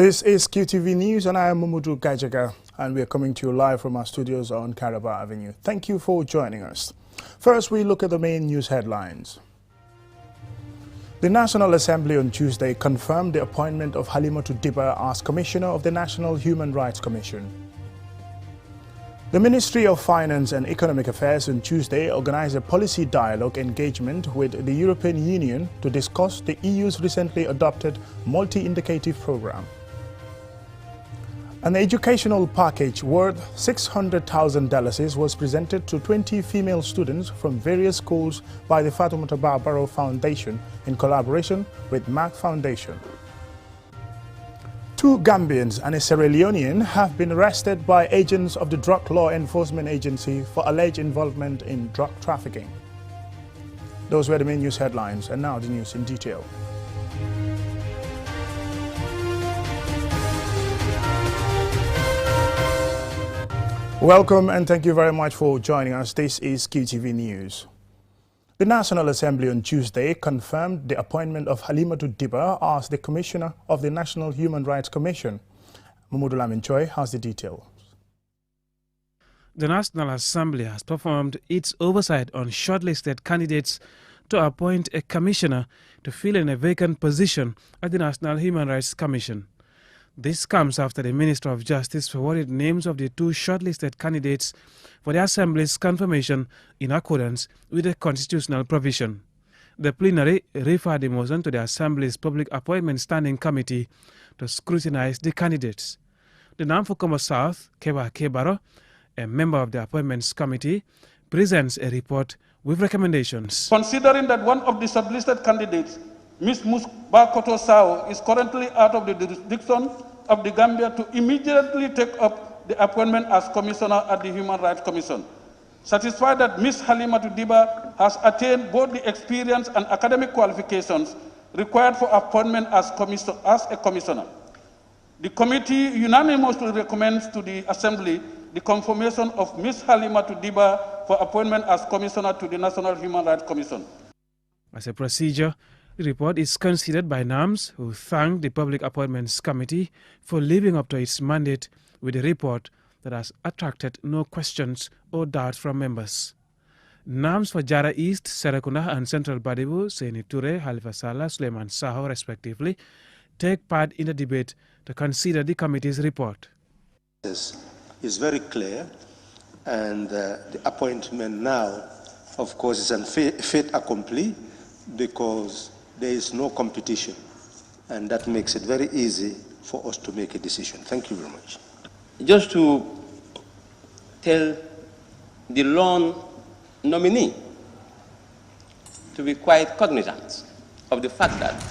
This is QTV News and I am Mumudu Gajaga and we are coming to you live from our studios on Caraba Avenue. Thank you for joining us. First, we look at the main news headlines. The National Assembly on Tuesday confirmed the appointment of Halimatu Diba as Commissioner of the National Human Rights Commission. The Ministry of Finance and Economic Affairs on Tuesday organized a policy dialogue engagement with the European Union to discuss the EU's recently adopted multi-indicative program. An educational package worth $600,000 was presented to 20 female students from various schools by the Fatoumata Barbaro Foundation in collaboration with MAC Foundation. 2 Gambians and a Sierra Leonean have been arrested by agents of the Drug Law Enforcement Agency for alleged involvement in drug trafficking. Those were the main news headlines, and now the news in detail. Welcome and thank you very much for joining us. This is QTV News. The National Assembly on Tuesday confirmed the appointment of Halimatu Diba as the Commissioner of the National Human Rights Commission. Mamudu Lamin Choi has the details. The National Assembly has performed its oversight on shortlisted candidates to appoint a commissioner to fill in a vacant position at the National Human Rights Commission. This comes after the Minister of Justice forwarded names of the 2 shortlisted candidates for the Assembly's confirmation in accordance with the constitutional provision. The plenary referred the motion to the Assembly's Public Appointment Standing Committee to scrutinize the candidates. The Namfukoma South, Keba Kebaro, a member of the Appointments Committee, presents a report with recommendations. Considering that one of the shortlisted candidates, Ms. Musbakoto Sao, is currently out of the jurisdiction of the Gambia, to immediately take up the appointment as Commissioner at the Human Rights Commission. Satisfied that Ms. Halimatu Diba has attained both the experience and academic qualifications required for appointment as a Commissioner, the committee unanimously recommends to the Assembly the confirmation of Ms. Halimatu Diba for appointment as Commissioner to the National Human Rights Commission. As a procedure, the report is considered by NAMS, who thanked the Public Appointments Committee for living up to its mandate with a report that has attracted no questions or doubts from members. NAMS for Jara East, Serekunda and Central Badibu, Seni Ture, Halifa Salah, Suleiman Saho, respectively, take part in the debate to consider the committee's report. This is very clear, and the appointment now, of course, is a fait accompli because there is no competition, and that makes it very easy for us to make a decision. Thank you very much. Just to tell the lone nominee to be quite cognizant of the fact that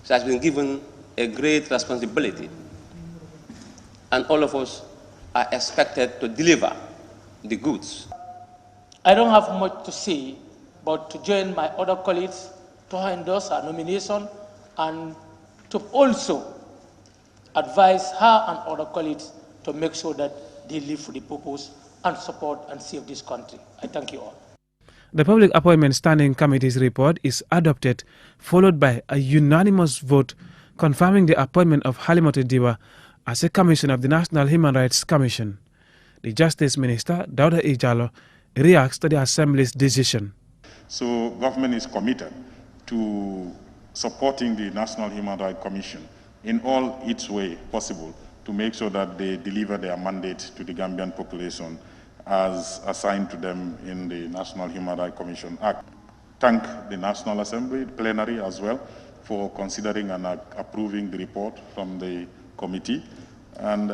she has been given a great responsibility, and all of us are expected to deliver the goods. I don't have much to say, but to join my other colleagues to endorse her nomination and to also advise her and other colleagues to make sure that they live for the purpose and support and save this country. I thank you all. The Public Appointment Standing Committee's report is adopted, followed by a unanimous vote confirming the appointment of Halimatu Diba as a Commissioner of the National Human Rights Commission. The Justice Minister, Dauda Ijalo, reacts to the Assembly's decision. So government is committed to supporting the National Human Rights Commission in all its way possible to make sure that they deliver their mandate to the Gambian population as assigned to them in the National Human Rights Commission Act. Thank the National Assembly plenary as well for considering and approving the report from the committee, and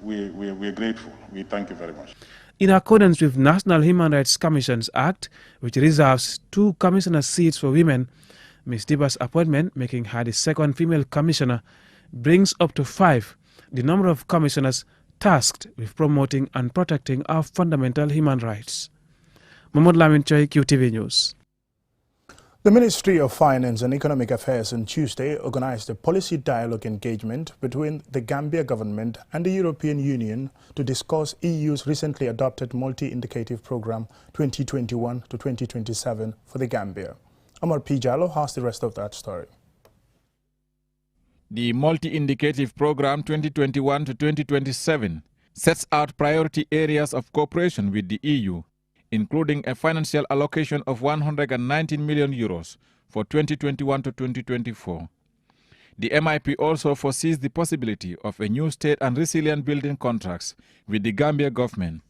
we're grateful. We thank you very much. In accordance with National Human Rights Commissions Act, which reserves 2 commissioner seats for women, Ms. Diba's appointment, making her the 2nd female commissioner, brings up to 5 the number of commissioners tasked with promoting and protecting our fundamental human rights. Mahmoud Lamin Choi, QTV News. The Ministry of Finance and Economic Affairs on Tuesday organized a policy dialogue engagement between the Gambia government and the European Union to discuss EU's recently adopted multi-indicative program 2021 to 2027 for the Gambia. Amar P. Jallo has the rest of that story. The Multi-Indicative Program 2021 to 2027 sets out priority areas of cooperation with the EU, including a financial allocation of €119 million for 2021 to 2024. The MIP also foresees the possibility of a new state and resilient building contracts with the Gambia government.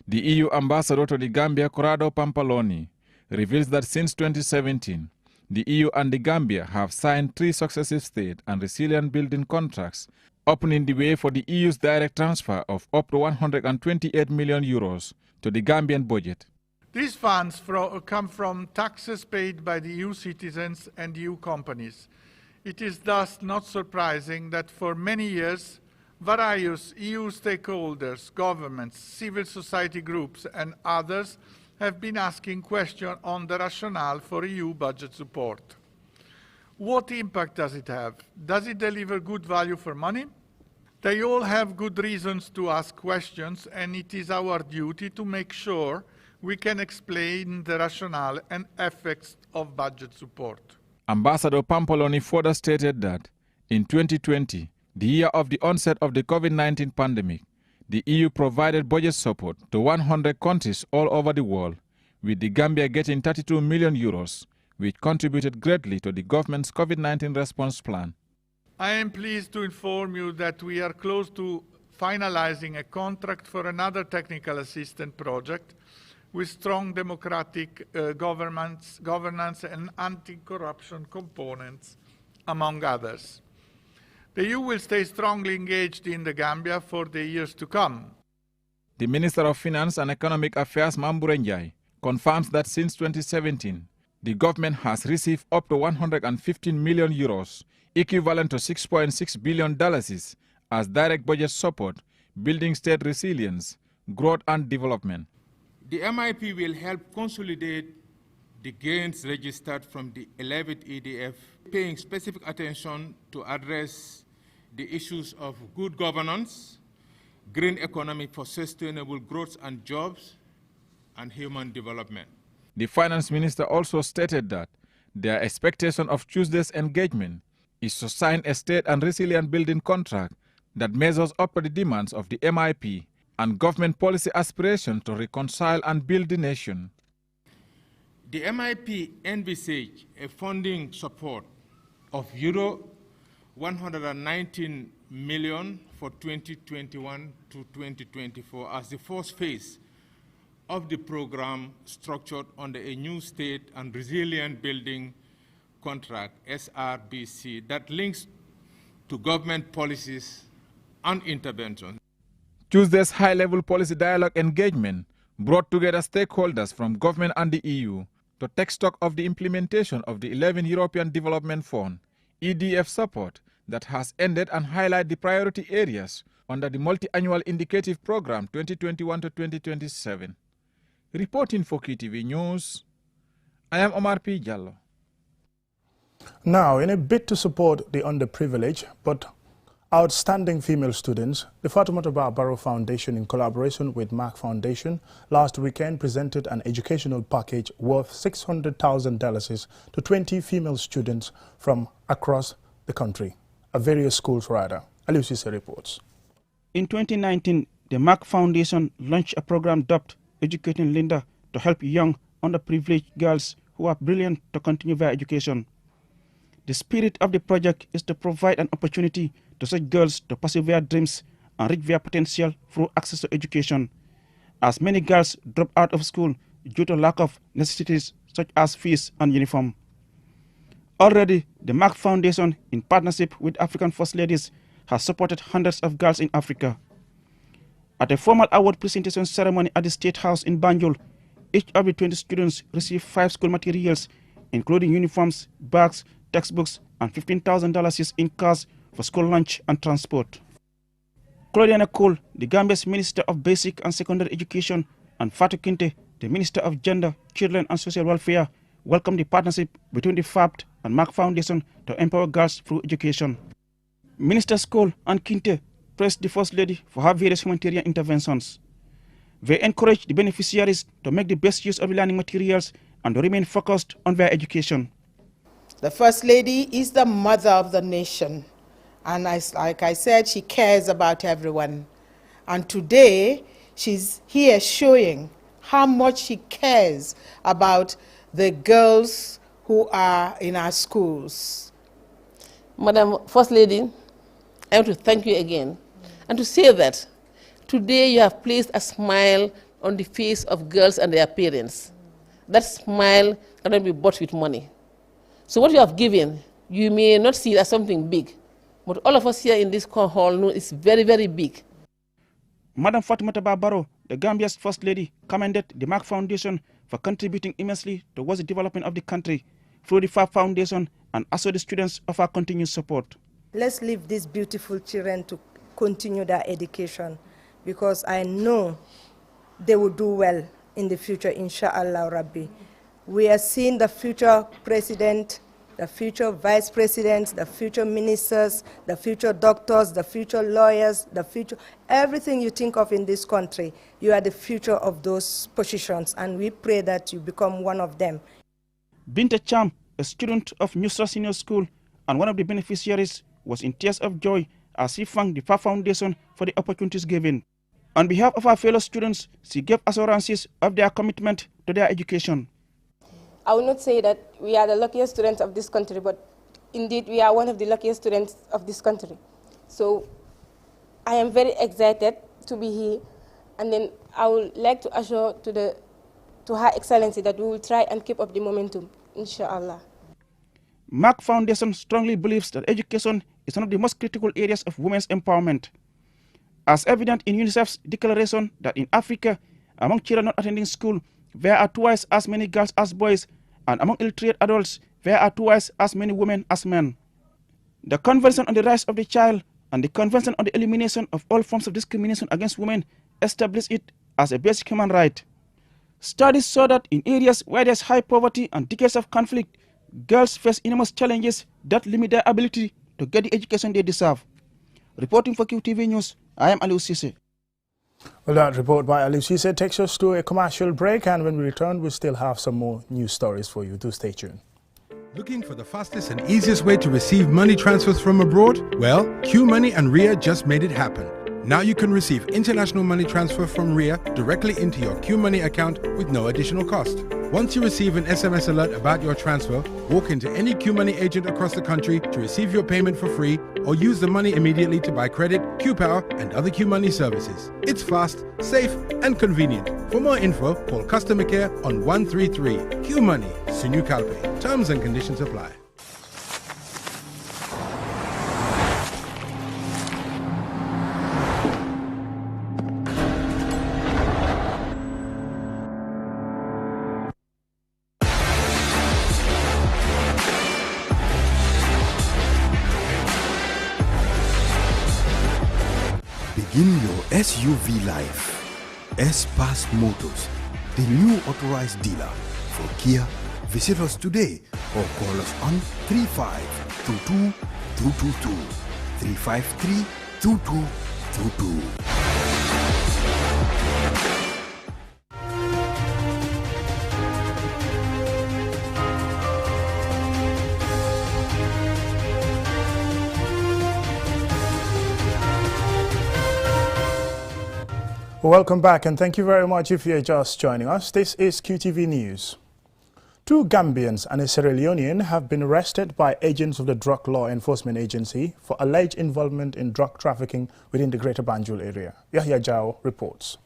The EU ambassador to the Gambia, Corrado Pampaloni, reveals that since 2017, the EU and the Gambia have signed 3 successive state and resilient building contracts, opening the way for the EU's direct transfer of up to €128 million to the Gambian budget. These funds come from taxes paid by the EU citizens and EU companies. It is thus not surprising that for many years, various EU stakeholders, governments, civil society groups and others have been asking questions on the rationale for EU budget support. What impact does it have? Does it deliver good value for money? They all have good reasons to ask questions, and it is our duty to make sure we can explain the rationale and effects of budget support. Ambassador Pampaloni further stated that in 2020, the year of the onset of the COVID-19 pandemic, the EU provided budget support to 100 countries all over the world, with the Gambia getting €32 million, which contributed greatly to the government's COVID-19 response plan. I am pleased to inform you that we are close to finalizing a contract for another technical assistance project with strong democratic governance and anti-corruption components, among others. The EU will stay strongly engaged in the Gambia for the years to come. The Minister of Finance and Economic Affairs, Mambure Njai, confirms that since 2017, the government has received up to €115 million, equivalent to $6.6 billion as direct budget support, building state resilience, growth and development. The MIP will help consolidate the gains registered from the 11th EDF, paying specific attention to address the issues of good governance, green economy for sustainable growth and jobs, and human development. The finance minister also stated that their expectation of Tuesday's engagement is to sign a state and resilient building contract that measures up to the demands of the MIP and government policy aspiration to reconcile and build the nation. The MIP envisage a funding support of Euro 119 million for 2021 to 2024 as the first phase of the program structured under a new state and resilient building contract, SRBC, that links to government policies and interventions. Tuesday's high-level policy dialogue engagement brought together stakeholders from government and the EU to take stock of the implementation of the 11 European Development Fund, EDF support, that has ended and highlight the priority areas under the Multi-Annual Indicative Program 2021 to 2027. Reporting for QTV News, I am Omar P. Jallo. Now, in a bid to support the underprivileged but outstanding female students, the Fatoumata Barrow Foundation, in collaboration with MAC Foundation, last weekend presented an educational package worth $600,000 to 20 female students from across the country, various schools rather. Alucise reports. In 2019, the MAC Foundation launched a program dubbed Educating Linda to help young underprivileged girls who are brilliant to continue their education. The spirit of the project is to provide an opportunity to such girls to pursue their dreams and reach their potential through access to education, as many girls drop out of school due to lack of necessities such as fees and uniform. Already, the MAC Foundation, in partnership with African First Ladies, has supported hundreds of girls in Africa. At a formal award presentation ceremony at the State House in Banjul, each of the 20 students received 5 school materials, including uniforms, bags, textbooks, and $15,000 in cash for school lunch and transport. Claudiana Cole, the Gambia's Minister of Basic and Secondary Education, and Fatou Kinte, the Minister of Gender, Children and Social Welfare, welcomed the partnership between the FAPT and MAC Foundation to empower girls through education. Ministers Cole and Kinte praised the First Lady for her various humanitarian interventions. They encouraged the beneficiaries to make the best use of the learning materials and to remain focused on their education. The First Lady is the mother of the nation. And like I said, she cares about everyone. And today, she's here showing how much she cares about the girls who are in our schools. Madam First Lady, I want to thank you again and to say that today you have placed a smile on the face of girls and their parents. That smile cannot be bought with money. So what you have given, you may not see it as something big, but all of us here in this hall know it's very, very big. Madam Fatimata Barbaro, the Gambia's First Lady, commended the Mark Foundation for contributing immensely towards the development of the country through the FAB Foundation and also the students of our continued support. Let's leave these beautiful children to continue their education, because I know they will do well in the future, inshallah Rabbi. We are seeing the future president, the future vice presidents, the future ministers, the future doctors, the future lawyers, the future, everything you think of in this country, you are the future of those positions, and we pray that you become one of them. Binta Cham, a student of Nusra Senior School and one of the beneficiaries, was in tears of joy as she thanked the FAB Foundation for the opportunities given. On behalf of our fellow students, she gave assurances of their commitment to their education. I will not say that we are the luckiest students of this country, but indeed we are one of the luckiest students of this country. So I am very excited to be here, and then I would like to assure to Her Excellency that we will try and keep up the momentum, inshallah. Mark Foundation strongly believes that education is one of the most critical areas of women's empowerment. As evident in UNICEF's declaration that in Africa, among children not attending school, there are twice as many girls as boys, and among illiterate adults, there are twice as many women as men. The Convention on the Rights of the Child and the Convention on the Elimination of All Forms of Discrimination Against Women establish it as a basic human right. Studies show that in areas where there's high poverty and decades of conflict, girls face enormous challenges that limit their ability to get the education they deserve. Reporting for QTV News, I am Aliou Cissé. Well, that report by Aliou Cissé takes us to a commercial break, and when we return, we still have some more news stories for you. Do stay tuned. Looking for the fastest and easiest way to receive money transfers from abroad? Well, QMoney and RIA just made it happen. Now you can receive international money transfer from RIA directly into your QMoney account with no additional cost. Once you receive an SMS alert about your transfer, walk into any QMoney agent across the country to receive your payment for free, or use the money immediately to buy credit, QPower and other QMoney services. It's fast, safe and convenient. For more info, call customer care on 133. QMoney, Sunu Kalpe. Terms and conditions apply. Begin your SUV life. S-Pass Motors, the new authorized dealer for Kia. Visit us today or call us on 3522-222, 353-2222. Welcome back, and thank you very much if you're just joining us. This is QTV News. 2 Gambians and a Sierra Leonean have been arrested by agents of the Drug Law Enforcement Agency for alleged involvement in drug trafficking within the Greater Banjul area. Yahya Jao reports.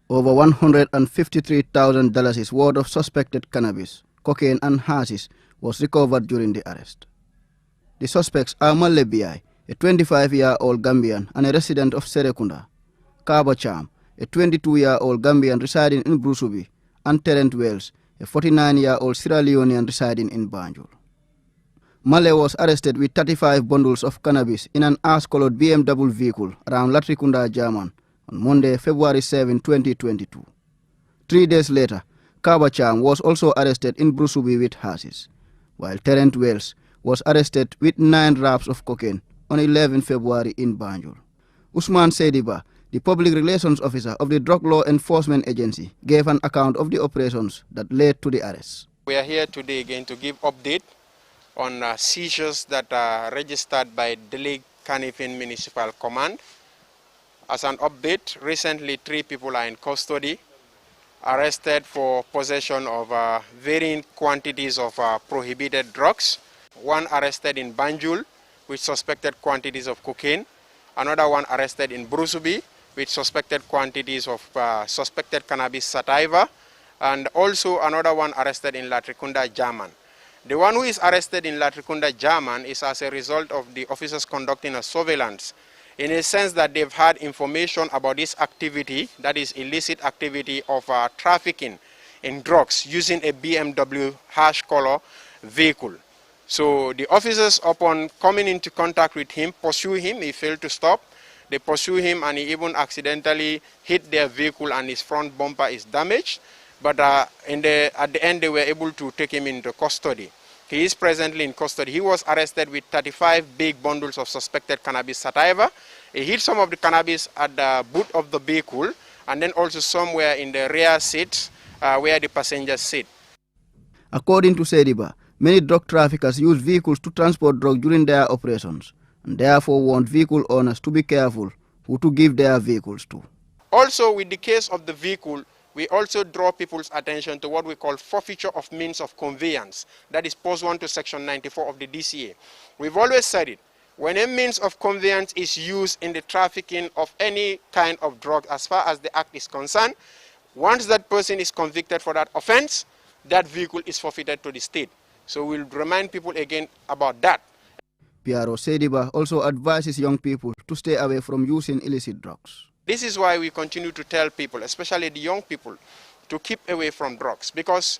Over $153,000 is worth of suspected cannabis, cocaine and hashish was recovered during the arrest. The suspects are Malle Biai, a 25-year-old Gambian and a resident of Serekunda, Kaba Cham, a 22-year-old Gambian residing in Brusubi, and Terent Wells, a 49-year-old Sierra Leonean residing in Banjul. Male was arrested with 35 bundles of cannabis in an ash-colored BMW vehicle around Latrikunda, German, on Monday, February 7, 2022. 3 days later, Kabacham was also arrested in Brusubi with hashish, while Terent Wells was arrested with 9 wraps of cocaine on 11 February in Banjul. Usman Sediba, the public relations officer of the Drug Law Enforcement Agency, gave an account of the operations that led to the arrest. We are here today again to give update on seizures that are registered by Kanifing Municipal Command. As an update, recently 3 people are in custody, arrested for possession of varying quantities of prohibited drugs. One arrested in Banjul with suspected quantities of cocaine. Another one arrested in Brusubi with suspected quantities of suspected cannabis sativa. And also another one arrested in Latrikunda, German. The one who is arrested in Latrikunda, German is as a result of the officers conducting a surveillance, in a sense that they've had information about this activity, that is illicit activity of trafficking in drugs using a BMW hash color vehicle. So the officers, upon coming into contact with him, pursue him. He failed to stop. They pursue him and he even accidentally hit their vehicle and his front bumper is damaged. But at the end, they were able to take him into custody. He is presently in custody. He was arrested with 35 big bundles of suspected cannabis sativa. He hid some of the cannabis at the boot of the vehicle and then also somewhere in the rear seats where the passengers sit. According to Sediba, many drug traffickers use vehicles to transport drugs during their operations and therefore want vehicle owners to be careful who to give their vehicles to. Also, with the case of the vehicle, we also draw people's attention to what we call forfeiture of means of conveyance. That is post 1 to section 94 of the DCA. We've always said it. When a means of conveyance is used in the trafficking of any kind of drug, as far as the act is concerned, once that person is convicted for that offense, that vehicle is forfeited to the state. So we'll remind people again about that. PRO Sediba also advises young people to stay away from using illicit drugs. This is why we continue to tell people, especially the young people, to keep away from drugs. Because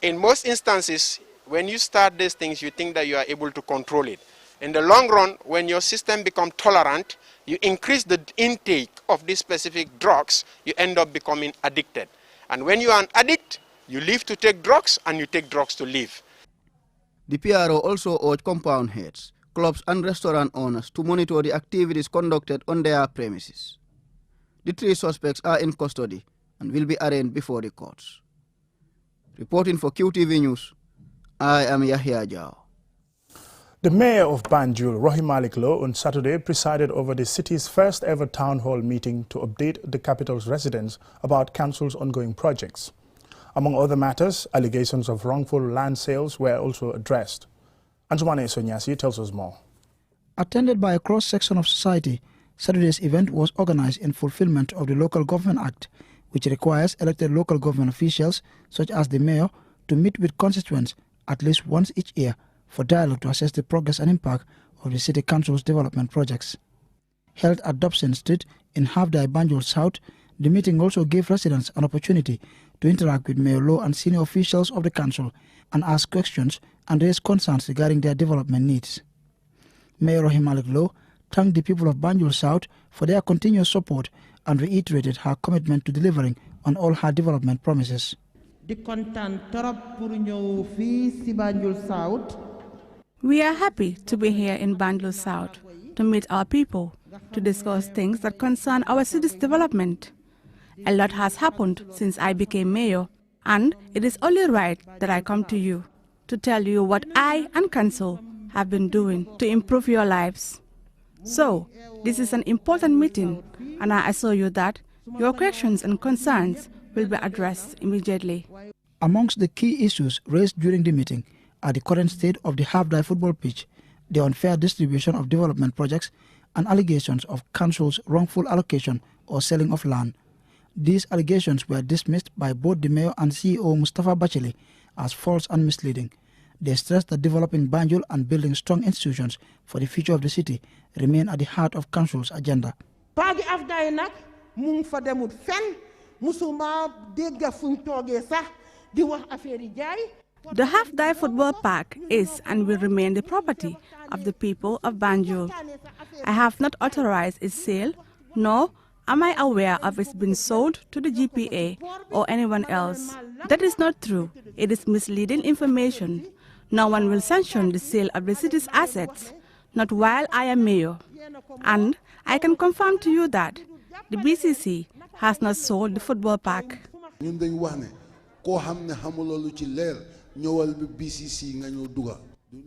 in most instances, when you start these things, you think that you are able to control it. In the long run, when your system becomes tolerant, you increase the intake of these specific drugs, you end up becoming addicted. And when you are an addict, you live to take drugs and you take drugs to live. The PRO also urged compound heads, clubs and restaurant owners to monitor the activities conducted on their premises. The 3 suspects are in custody and will be arraigned before the courts. Reporting for QTV News, I am Yahya Jao. The mayor of Banjul, Rohim Malik Low, on Saturday presided over the city's first ever town hall meeting to update the capital's residents about council's ongoing projects. Among other matters, allegations of wrongful land sales were also addressed. Anjumane Sonyasi tells us more. Attended by a cross-section of society, Saturday's event was organized in fulfillment of the Local Government Act, which requires elected local government officials, such as the mayor, to meet with constituents at least once each year for dialogue to assess the progress and impact of the City Council's development projects. Held at Dobson Street in Halfday, Banjul South, the meeting also gave residents an opportunity to interact with Mayor Low and senior officials of the council and ask questions and raise concerns regarding their development needs. Mayor Rohim Malik Low thanked the people of Banjul South for their continuous support and reiterated her commitment to delivering on all her development promises. We are happy to be here in Banjul South to meet our people, to discuss things that concern our city's development. A lot has happened since I became mayor, and it is only right that I come to you to tell you what I and council have been doing to improve your lives. So, this is an important meeting, and I assure you that your questions and concerns will be addressed immediately. Amongst the key issues raised during the meeting are the current state of the Halfday football pitch, the unfair distribution of development projects, and allegations of council's wrongful allocation or selling of land. These allegations were dismissed by both the mayor and CEO Mustafa Bacheli as false and misleading. They stressed that developing Banjul and building strong institutions for the future of the city remain at the heart of council's agenda. The Halfday Football Park is and will remain the property of the people of Banjul. I have not authorized its sale, nor am I aware of its being sold to the GPA or anyone else. That is not true. It is misleading information. No one will sanction the sale of the city's assets, not while I am mayor. And I can confirm to you that the BCC has not sold the football park.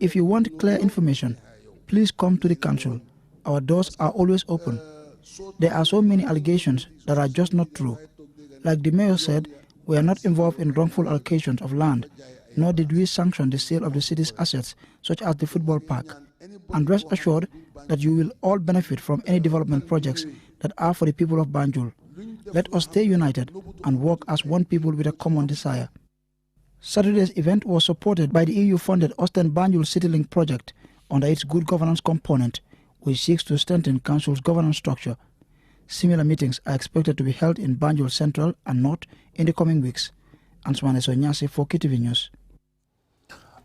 If you want clear information, please come to the council our doors are always open. There are so many allegations that are just not true. Like the mayor said, we are not involved in wrongful allocations of land, nor did we sanction the sale of the city's assets, such as the football park. And rest assured that you will all benefit from any development projects that are for the people of Banjul. Let us stay united and work as one people with a common desire. Saturday's event was supported by the EU-funded Osten Banjul CityLink project under its good governance component, which seeks to strengthen Council's governance structure. Similar meetings are expected to be held in Banjul Central and North in the coming weeks. Answane Sonyasi for KTV News.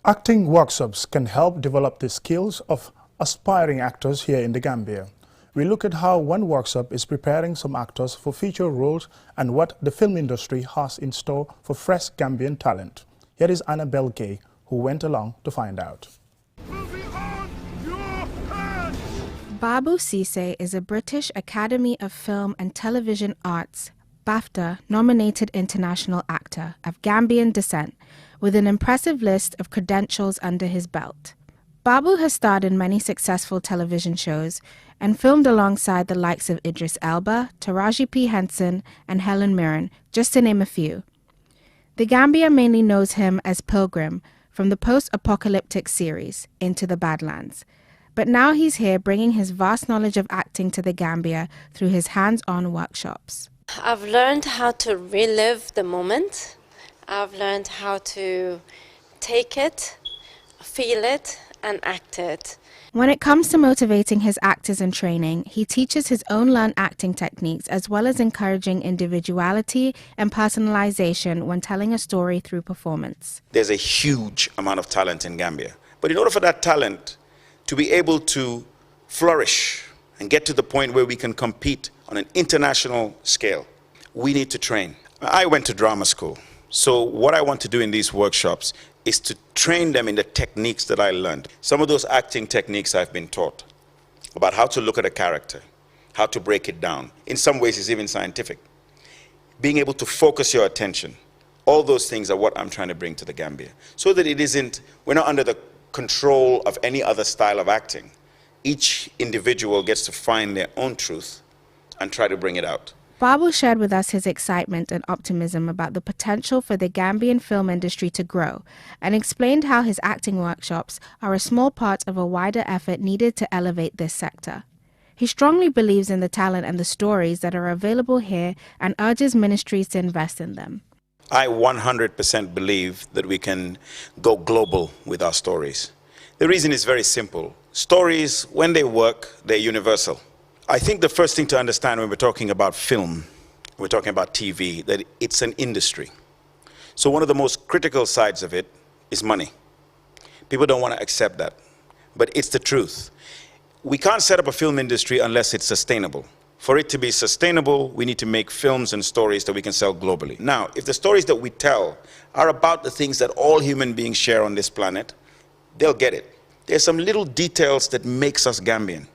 Acting workshops can help develop the skills of aspiring actors here in the Gambia. We look at how one workshop is preparing some actors for future roles and what the film industry has in store for fresh Gambian talent. Here is Annabelle Gay, who went along to find out. Babu Cisse is a British Academy of Film and Television Arts, BAFTA-nominated international actor of Gambian descent, with an impressive list of credentials under his belt. Babu has starred in many successful television shows and filmed alongside the likes of Idris Elba, Taraji P. Henson, and Helen Mirren, just to name a few. The Gambia mainly knows him as Pilgrim from the post-apocalyptic series Into the Badlands. But now he's here bringing his vast knowledge of acting to the Gambia through his hands-on workshops. I've learned how to relive the moment. I've learned how to take it, feel it, and act it. When it comes to motivating his actors in training, he teaches his own learned acting techniques as well as encouraging individuality and personalization when telling a story through performance. There's a huge amount of talent in Gambia. But in order for that talent to be able to flourish and get to the point where we can compete on an international scale, we need to train. I went to drama school. So what I want to do in these workshops is to train them in the techniques that I learned. Some of those acting techniques I've been taught about how to look at a character, how to break it down. In some ways, it's even scientific. Being able to focus your attention. All those things are what I'm trying to bring to the Gambia. So that we're not under the control of any other style of acting. Each individual gets to find their own truth and try to bring it out. Babu shared with us his excitement and optimism about the potential for the Gambian film industry to grow and explained how his acting workshops are a small part of a wider effort needed to elevate this sector. He strongly believes in the talent and the stories that are available here and urges ministries to invest in them. I 100% believe that we can go global with our stories. The reason is very simple. Stories, when they work, they're universal. I think the first thing to understand when we're talking about film, we're talking about TV, that it's an industry. So one of the most critical sides of it is money. People don't want to accept that, but it's the truth. We can't set up a film industry unless it's sustainable. For it to be sustainable, we need to make films and stories that we can sell globally. Now, if the stories that we tell are about the things that all human beings share on this planet, they'll get it. There's some little details that makes us Gambian.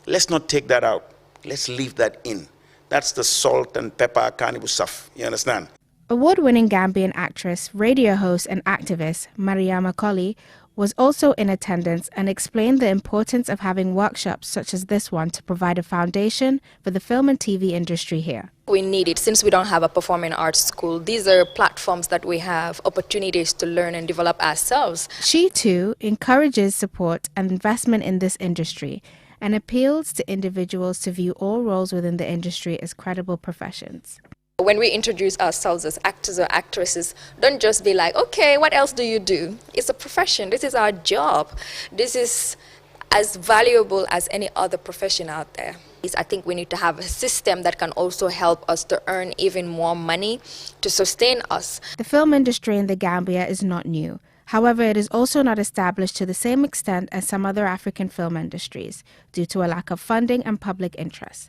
Let's not take that out. Let's leave that in. That's the salt and pepper carnival stuff. You understand? Award-winning Gambian actress, radio host and activist Mariama Colley was also in attendance and explained the importance of having workshops such as this one to provide a foundation for the film and TV industry here. We need it since we don't have a performing arts school. These are platforms that we have opportunities to learn and develop ourselves. She too encourages support and investment in this industry and appeals to individuals to view all roles within the industry as credible professions. When we introduce ourselves as actors or actresses, don't just be like, okay, what else do you do? It's a profession. This is our job. This is as valuable as any other profession out there. I think we need to have a system that can also help us to earn even more money to sustain us. The film industry in the Gambia is not new. However, it is also not established to the same extent as some other African film industries due to a lack of funding and public interest.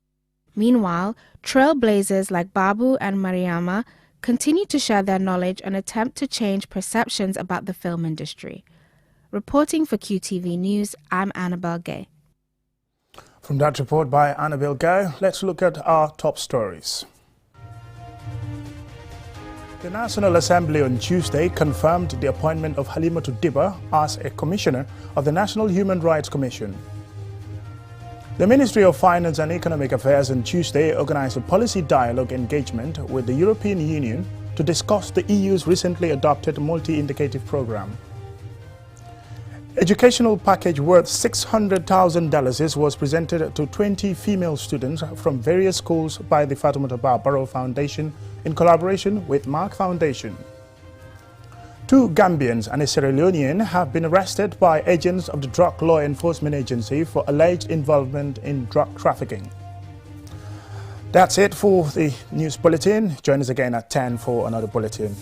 Meanwhile, trailblazers like Babu and Mariama continue to share their knowledge and attempt to change perceptions about the film industry. Reporting for QTV News, I'm Annabelle Gay. From that report by Annabelle Gay, let's look at our top stories. The National Assembly on Tuesday confirmed the appointment of Halimatu Dibba as a commissioner of the National Human Rights Commission. The Ministry of Finance and Economic Affairs on Tuesday organized a policy dialogue engagement with the European Union to discuss the EU's recently adopted multi-indicative program. Educational package worth $600,000 was presented to 20 female students from various schools by the Fatoumata Barrow Foundation in collaboration with Mark Foundation. 2 Gambians and a Sierra Leonean have been arrested by agents of the Drug Law Enforcement Agency for alleged involvement in drug trafficking. That's it for the news bulletin. Join us again at 10 for another bulletin.